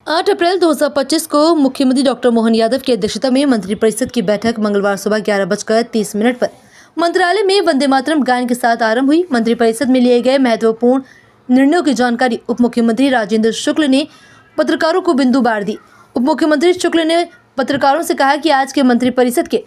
8 अप्रैल 2025 को मुख्यमंत्री डॉक्टर मोहन यादव की अध्यक्षता में मंत्रिपरिषद की बैठक मंगलवार सुबह 11:30 पर मंत्रालय में वंदे मातरम गायन के साथ आरंभ हुई। मंत्रिपरिषद में लिए गए महत्वपूर्ण निर्णयों की जानकारी उप मुख्यमंत्री राजेंद्र शुक्ल ने पत्रकारों को बिंदुवार दी। उप मुख्यमंत्री शुक्ल ने पत्रकारों से कहा कि आज के मंत्रिपरिषद के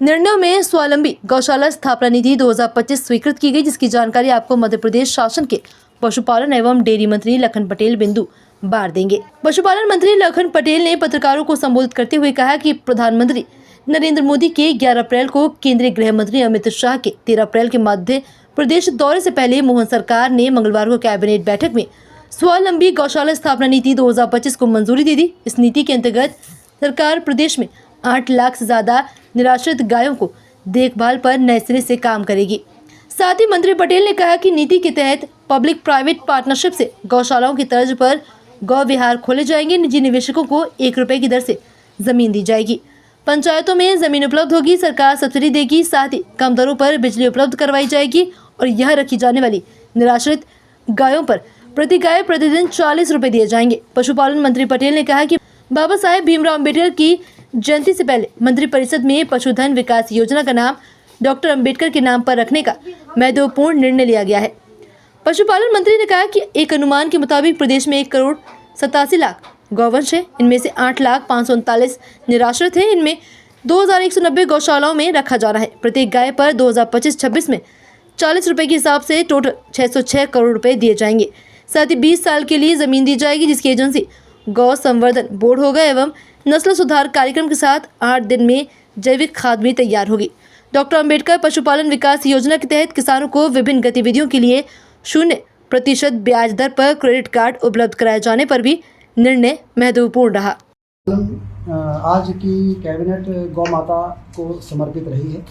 निर्णयों में स्वावलंबी गौशाला स्थापना नीति 2025 स्वीकृत की गई, जिसकी जानकारी आपको मध्य प्रदेश शासन के पशुपालन एवं डेयरी मंत्री लखन पटेल बिंदु बार देंगे। पशुपालन मंत्री लखन पटेल ने पत्रकारों को संबोधित करते हुए कहा कि प्रधानमंत्री नरेंद्र मोदी के 11 अप्रैल को केंद्रीय गृह मंत्री अमित शाह के 13 अप्रैल के मध्य प्रदेश दौरे से पहले मोहन सरकार ने मंगलवार को कैबिनेट बैठक में स्वावलंबी गौशाला स्थापना नीति 2025 को मंजूरी दे दी। इस नीति के अंतर्गत सरकार प्रदेश में 8 लाख से ज्यादा निराश्रित गायों को देखभाल पर नए सिरे से काम करेगी। साथ ही मंत्री पटेल ने कहा कि नीति के तहत पब्लिक प्राइवेट पार्टनरशिप से गौशालाओं की तर्ज पर गौ विहार खोले जाएंगे। निजी निवेशकों को 1 रुपए की दर से जमीन दी जाएगी। पंचायतों में जमीन उपलब्ध होगी, सरकार सब्सिडी देगी। साथ ही कम दरों पर बिजली उपलब्ध करवाई जाएगी और यह रखी जाने वाली निराश्रित गायों पर प्रति गाय प्रतिदिन 40 रुपए दिए जाएंगे। पशुपालन मंत्री पटेल ने कहा कि बाबा साहेब भीमराव अम्बेडकर की जयंती से पहले मंत्रिपरिषद में पशुधन विकास योजना का नाम डॉक्टर अम्बेडकर के नाम पर रखने का महत्वपूर्ण निर्णय लिया गया है। पशुपालन मंत्री ने कहा कि एक अनुमान के मुताबिक प्रदेश में 1,87,00,000 गौवंश है। इनमें से 8,539 निराश्रित हैं। इनमें 2,190 गौशालाओं में रखा जाना है। प्रत्येक गाय पर 2025-26 में 40 रुपए के हिसाब से टोटल 606 करोड़ रुपए दिए जाएंगे। साथ ही 20 साल के लिए जमीन दी जाएगी, जिसकी एजेंसी गौ संवर्धन बोर्ड होगा एवं नस्ल सुधार कार्यक्रम के साथ 8 दिन में जैविक खाद भी तैयार होगी। डॉक्टर अम्बेडकर पशुपालन विकास योजना के तहत किसानों को विभिन्न गतिविधियों के लिए 0% ब्याज दर पर क्रेडिट कार्ड उपलब्ध कराए जाने पर भी निर्णय महत्वपूर्ण रहा। आज की कैबिनेट गौ माता को समर्पित रही है।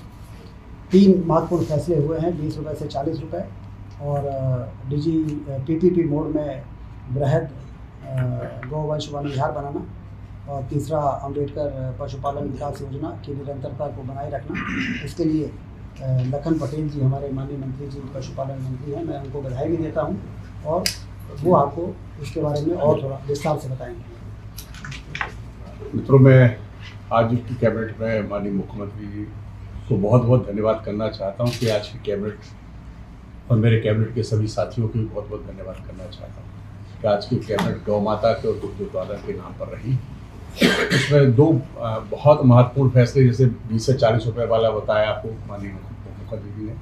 3 महत्वपूर्ण फैसले हुए हैं, 20 रुपये से 40 रुपये और PPP मोड में वृहद गौवंश वन विहार बनाना और तीसरा अम्बेडकर पशुपालन विकास योजना की निरंतरता को बनाए रखना। इसके लिए लखन पटेल जी हमारे माननीय मंत्री जी पशुपालन मंत्री हैं, मैं उनको बधाई भी देता हूं और वो आपको इसके बारे में और थोड़ा विस्तार से बताएंगे। मित्रों, मैं आज की कैबिनेट में माननीय मुख्यमंत्री जी को बहुत बहुत धन्यवाद करना चाहता हूं कि आज की कैबिनेट और मेरे कैबिनेट के सभी साथियों को भी बहुत बहुत धन्यवाद करना चाहता हूं कि आज की कैबिनेट गौ माता के और दुग्ध उत्पादन के नाम पर रही। इसमें 2 बहुत महत्वपूर्ण फैसले, जैसे 20 से 40 रुपये वाला बताया आपको माननीय मुख्यमंत्री जी ने,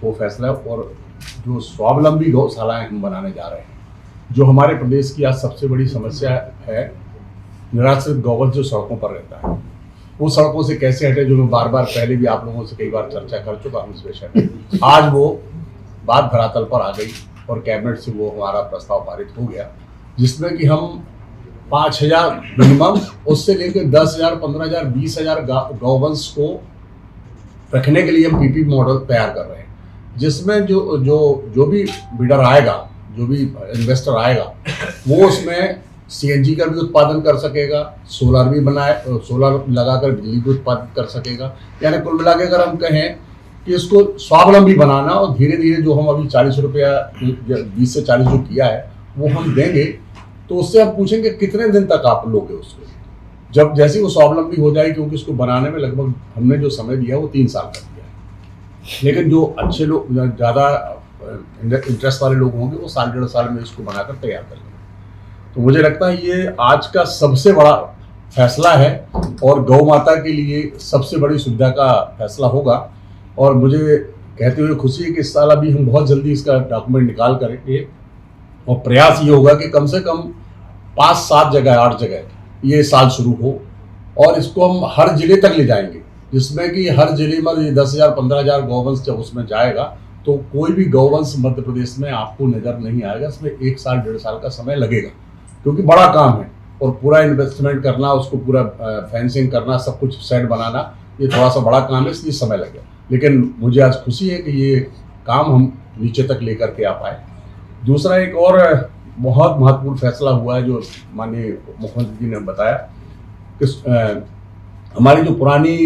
वो फैसला, और जो स्वावलंबी गौशालाएं हम बनाने जा रहे हैं। जो हमारे प्रदेश की आज सबसे बड़ी समस्या है, निराश्रित गौवंश जो सड़कों पर रहता है, वो सड़कों से कैसे हटे, जो मैं बार बार पहले भी आप लोगों से कई बार चर्चा कर चुका हूँ इस विषय में। आज वो बात धरातल पर आ गई और कैबिनेट से वो हमारा प्रस्ताव पारित हो गया, जिसमें कि हम 5,000 मिनिमम, उससे लेकर 10,000, 15,000, 20,000 गौवंश को रखने के लिए हम PP मॉडल तैयार कर रहे हैं, जिसमें जो भी बिडर आएगा, जो भी इन्वेस्टर आएगा, वो उसमें CNG का भी उत्पादन कर सकेगा, सोलर लगाकर बिजली भी उत्पादित कर सकेगा। यानी कुल मिला के अगर हम कहें कि इसको स्वावलंबी बनाना और धीरे धीरे जो हम अभी 40 रुपया 20 से 40 जो किया है वो हम देंगे, तो उससे हम पूछेंगे कितने दिन तक आप लोगे उसको। जब जैसे वो स्वावलंबी हो जाए, क्योंकि उसको बनाने में लगभग हमने जो समय दिया वो 3 साल का दिया है, लेकिन जो अच्छे लोग, ज़्यादा इंटरेस्ट वाले लोग होंगे, वो 1.5 साल, 1.5 साल में इसको बनाकर तैयार कर लेंगे। तो मुझे लगता है ये आज का सबसे बड़ा फैसला है और गौ माता के लिए सबसे बड़ी सुविधा का फैसला होगा। और मुझे कहते हुए खुशी है कि इस साल अभी हम बहुत जल्दी इसका डॉक्यूमेंट निकाल करेंगे और प्रयास ये होगा कि कम से कम 5-7 जगह, 8 जगह ये साल शुरू हो और इसको हम हर जिले तक ले जाएंगे, जिसमें कि हर जिले में 10,000, 15,000 गौवंश जब उसमें जाएगा तो कोई भी गौवंश मध्य प्रदेश में आपको नज़र नहीं आएगा। इसमें 1 साल, 1.5 साल का समय लगेगा, क्योंकि बड़ा काम है और पूरा इन्वेस्टमेंट करना, उसको पूरा फेंसिंग करना, सब कुछ सेट बनाना, ये थोड़ा सा बड़ा काम है, इसलिए समय लगेगा। लेकिन मुझे आज खुशी है कि ये काम हम नीचे तक लेकर के आ पाए। दूसरा एक और बहुत महत्वपूर्ण फैसला हुआ है जो माननीय मुख्यमंत्री जी ने बताया कि हमारी जो पुरानी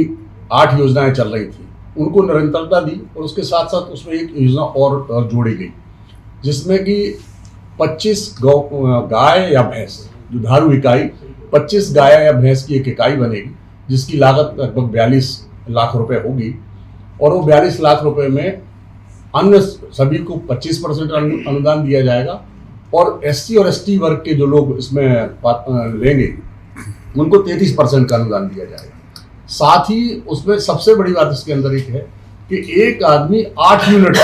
8 योजनाएं चल रही थी उनको निरंतरता दी और उसके साथ साथ उसमें एक योजना और जोड़ी गई, जिसमें कि 25 गाय या भैंस दुधारू इकाई 25 गाय या भैंस की एक इकाई बनेगी, जिसकी लागत लगभग 42 लाख रुपए होगी। और वो 42 लाख रुपए में अन्य सभी को 25% अनुदान दिया जाएगा और SC और ST वर्ग के जो लोग इसमें लेंगे उनको 33% का अनुदान दिया जाएगा। साथ ही उसमें सबसे बड़ी बात इसके अंदर एक है कि एक आदमी 8 यूनिट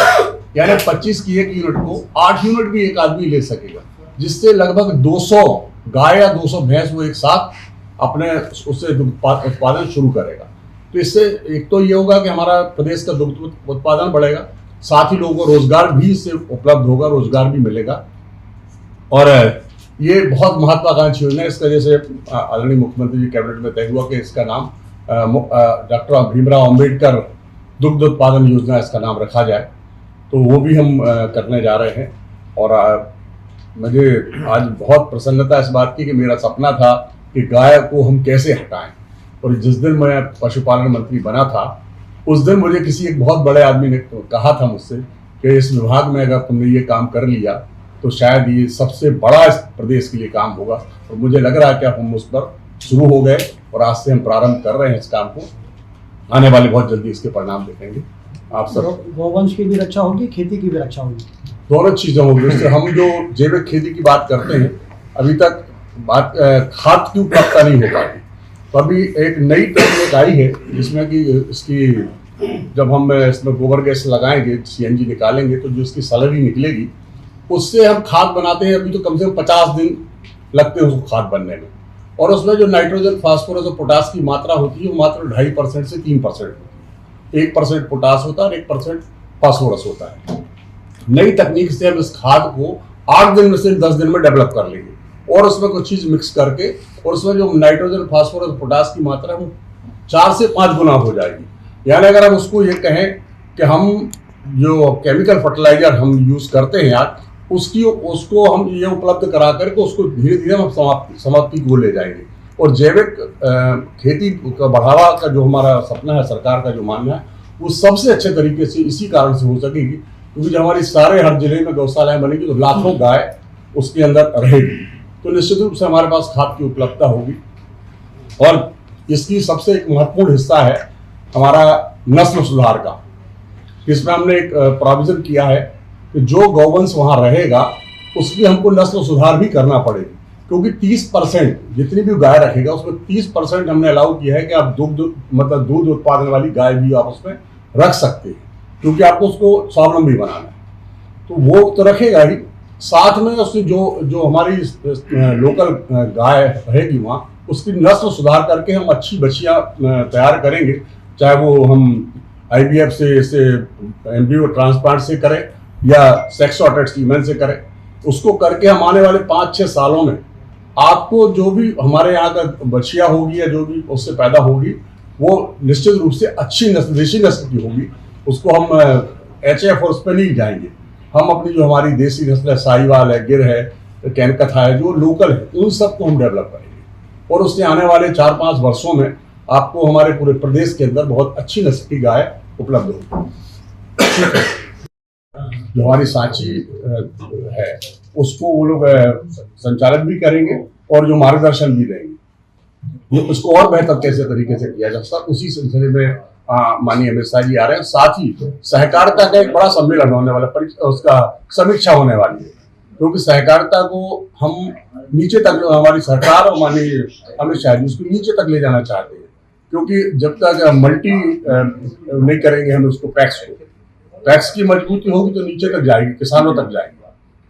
यानी 25 की एक यूनिट को 8 यूनिट भी एक आदमी ले सकेगा, जिससे लगभग 200 गाय या 200 भैंस वो एक साथ अपने उससे उत्पादन शुरू करेगा। तो इससे एक तो ये होगा कि हमारा प्रदेश का दुग्ध उत्पादन बढ़ेगा, साथ ही लोगों को रोजगार भी इससे उपलब्ध होगा, रोजगार भी मिलेगा। और ये बहुत महत्वाकांक्षी योजना है। इसका जैसे आदरणीय मुख्यमंत्री जी कैबिनेट में तय हुआ कि इसका नाम डॉक्टर भीमराव अंबेडकर दुग्ध उत्पादन योजना इसका नाम रखा जाए, तो वो भी हम करने जा रहे हैं। और मुझे आज बहुत प्रसन्नता इस बात की कि मेरा सपना था कि गाय को हम कैसे हटाएं, और जिस दिन मैं पशुपालन मंत्री बना था उस दिन मुझे किसी एक बहुत बड़े आदमी ने कहा था मुझसे कि इस विभाग में अगर तुमने ये काम कर लिया तो शायद ये सबसे बड़ा इस प्रदेश के लिए काम होगा। और मुझे लग रहा है कि अब हम उस पर शुरू हो गए और आज से हम प्रारंभ कर रहे हैं इस काम को। आने वाले बहुत जल्दी इसके परिणाम देखेंगे। आप सब गौवंश की भी रक्षा होगी, खेती की भी रक्षा होगी, दोनों चीजें होंगी। उससे हम जो जैविक खेती की बात करते हैं, अभी तक बात खाद की उपलब्धता नहीं हो पाती, तो अभी एक नई तकनीक आई है जिसमें कि इसकी जब हम इसमें गोबर गैस लगाएंगे, CNG निकालेंगे, तो जो इसकी सलरी निकलेगी उससे हम खाद बनाते हैं। अभी तो कम से कम 50 दिन लगते हैं उसको खाद बनने में, और उसमें जो नाइट्रोजन, फास्फोरस और पोटास की मात्रा होती है वो मात्र 2.5% से 3% होती है। 1% पोटास होता है और 1% फास्फोरस होता है। नई तकनीक से हम इस खाद को 8 दिन में से 10 दिन में डेवलप कर लेंगे और उसमें कुछ चीज मिक्स करके, और उसमें जो नाइट्रोजन, फास्फोरस, पोटास की मात्रा वो 4 से 5 गुना हो जाएगी। यानी अगर हम उसको ये कहें कि हम जो केमिकल फर्टिलाइजर हम यूज करते हैं आज, उसको हम ये उपलब्ध करा करके उसको धीरे धीरे हम समाप्ति को ले जाएंगे। और जैविक खेती का बढ़ावा का जो हमारा सपना है, सरकार का जो मानना है, वो सबसे अच्छे तरीके से इसी कारण से हो सकेगी क्योंकि जब हमारी सारे हर जिले में गौशालाएं बनेगी तो लाखों गाय उसके अंदर रहेगी, तो निश्चित रूप से हमारे पास खाद की उपलब्धता होगी। और इसकी सबसे एक महत्वपूर्ण हिस्सा है हमारा नस्ल सुधार का। इसमें हमने एक प्रोविजन किया है कि जो गौवंश वहां रहेगा उसकी हमको नस्ल सुधार भी करना पड़ेगी, क्योंकि 30% जितनी भी गाय रखेगा उसमें 30% हमने अलाउ किया है कि आप दूध उत्पादन वाली गाय भी आप उसमें रख सकते हैं, क्योंकि आपको उसको स्वावलंबी बनाना है। तो वो तो रखेगा ही, साथ में उसकी जो हमारी लोकल गाय रहेगी वहाँ, उसकी नस्ल सुधार करके हम अच्छी बछियाँ तैयार करेंगे, चाहे वो हम IVF से एम्ब्रियो ट्रांसप्लांट से करें या सेक्स ऑर्टेड सीमेन से करें। उसको करके हम आने वाले 5-6 सालों में आपको जो भी हमारे यहाँ का बछिया होगी या जो भी उससे पैदा होगी वो निश्चित रूप से अच्छी नस्ल, देशी नस्ल की होगी। उसको हम HF और उस पर नहीं जाएंगे। हम अपनी जो हमारी देसी नस्ल है, साहिवाल है, गिर है, कैनकथा है, जो लोकल है, उन सबको हम डेवलप करेंगे और उससे आने वाले 4-5 वर्षों में आपको हमारे पूरे प्रदेश के अंदर बहुत अच्छी नस्ल की गाय उपलब्ध होगी। जो हमारी सांची है उसको वो लोग संचालित भी करेंगे और जो मार्गदर्शन भी देंगे, उसको और बेहतर कैसे तरीके से किया जा सकता, उसी सिलसिले में माननीय अमित शाह जी आ रहे हैं। साथ ही सहकारिता का एक बड़ा सम्मेलन होने वाला, उसका समीक्षा होने वाली है, क्योंकि सहकारिता को हम नीचे तक, हमारी सरकार और माननीय अमित शाह जी उसको नीचे तक ले जाना चाहते हैं, क्योंकि जब तक मल्टी नहीं करेंगे हम उसको पैक्स की मजबूती होगी तो नीचे तक जाएगी, किसानों तक जाएगी।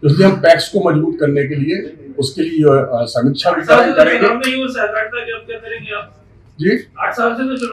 इसलिए हम पैक्स को मजबूत करने के लिए उसके लिए समीक्षा भी करेंगे। सहकारिता जब क्या करेंगे आप जी 8 साल से तो